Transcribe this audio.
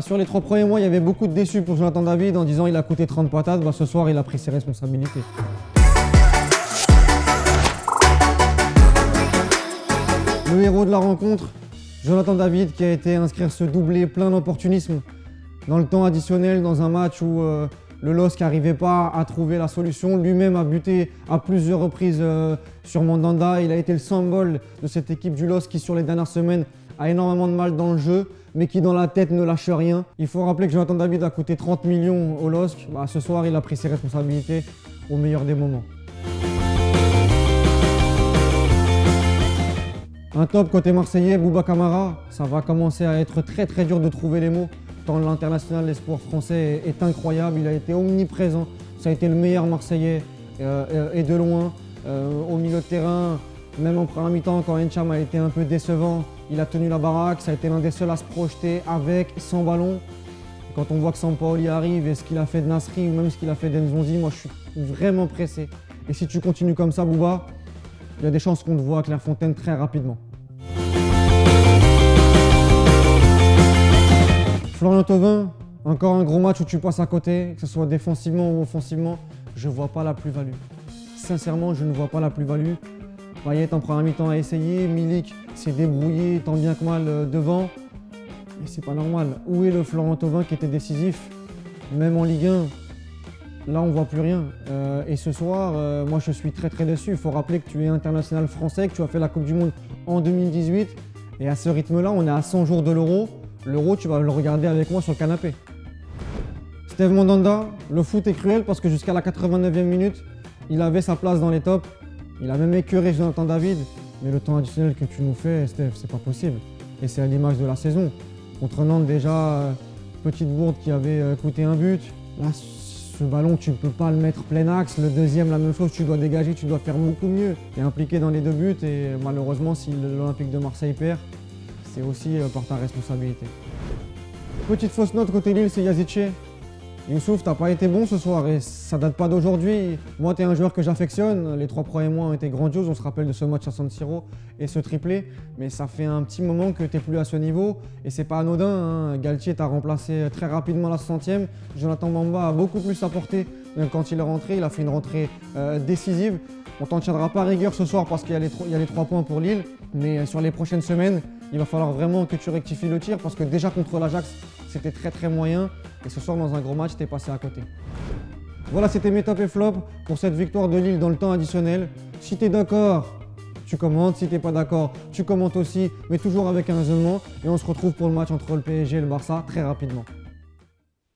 Sur les 3 premiers mois, il y avait beaucoup de déçus pour Jonathan David en disant il a coûté 30 patates. Ce soir, il a pris ses responsabilités. Le héros de la rencontre, Jonathan David, qui a été inscrire ce doublé plein d'opportunisme dans le temps additionnel, dans un match où le LOSC n'arrivait pas à trouver la solution. Lui-même a buté à plusieurs reprises sur Mandanda. Il a été le symbole de cette équipe du LOSC qui, sur les dernières semaines, a énormément de mal dans le jeu, mais qui dans la tête ne lâche rien. Il faut rappeler que Jonathan David a coûté 30 millions au LOSC. Ce soir, il a pris ses responsabilités au meilleur des moments. Un top côté marseillais, Bouba Camara. Ça va commencer à être très très dur de trouver les mots. Tant l'international, l'espoir français est incroyable. Il a été omniprésent. Ça a été le meilleur marseillais et de loin. Au milieu de terrain, même en première mi-temps, quand Encham a été un peu décevant, il a tenu la baraque. Ça a été l'un des seuls à se projeter avec, sans ballon. Et quand on voit que Sampaoli arrive et ce qu'il a fait de Nasri ou même ce qu'il a fait d'Enzonzi, moi je suis vraiment pressé. Et si tu continues comme ça, Bouba, il y a des chances qu'on te voit à Clairefontaine très rapidement. Florian Thauvin, encore un gros match où tu passes à côté, que ce soit défensivement ou offensivement, je ne vois pas la plus-value. Sincèrement, je ne vois pas la plus-value. Payet en première mi-temps a essayé, Milik s'est débrouillé tant bien que mal devant. Mais c'est pas normal. Où est le Florian Thauvin qui était décisif? Même en Ligue 1, là on ne voit plus rien. Et ce soir, moi je suis très très déçu. Il faut rappeler que tu es international français, que tu as fait la Coupe du Monde en 2018. Et à ce rythme-là, on est à 100 jours de l'Euro. L'Euro, tu vas le regarder avec moi sur le canapé. Steve Mandanda, le foot est cruel parce que jusqu'à la 89e minute, il avait sa place dans les tops. Il a même écœuré Jonathan David. Mais le temps additionnel que tu nous fais, Steve, c'est pas possible. Et c'est à l'image de la saison. Contre Nantes, déjà, petite bourde qui avait coûté un but. Là, ce ballon, tu ne peux pas le mettre plein axe. Le deuxième, la même chose, tu dois dégager, tu dois faire beaucoup mieux. Tu es impliqué dans les 2 buts et malheureusement, si l'Olympique de Marseille perd, c'est aussi par ta responsabilité. Petite fausse note côté Lille, c'est Yazice. Youssouf, t'as pas été bon ce soir et ça date pas d'aujourd'hui. Moi, t'es un joueur que j'affectionne. Les 3 premiers mois ont été grandioses. On se rappelle de ce match à San Siro et ce triplé. Mais ça fait un petit moment que t'es plus à ce niveau et c'est pas anodin. Hein. Galtier t'a remplacé très rapidement à la 60e. Jonathan Bamba a beaucoup plus apporté quand il est rentré. Il a fait une rentrée décisive. On t'en tiendra pas rigueur ce soir parce qu'il y a les 3 points pour Lille. Mais sur les prochaines semaines, il va falloir vraiment que tu rectifies le tir parce que déjà contre l'Ajax, c'était très très moyen. Et ce soir, dans un gros match, t'es passé à côté. Voilà, c'était mes top et flop pour cette victoire de Lille dans le temps additionnel. Si t'es d'accord, tu commentes. Si t'es pas d'accord, tu commentes aussi. Mais toujours avec un raisonnement. Et on se retrouve pour le match entre le PSG et le Barça très rapidement.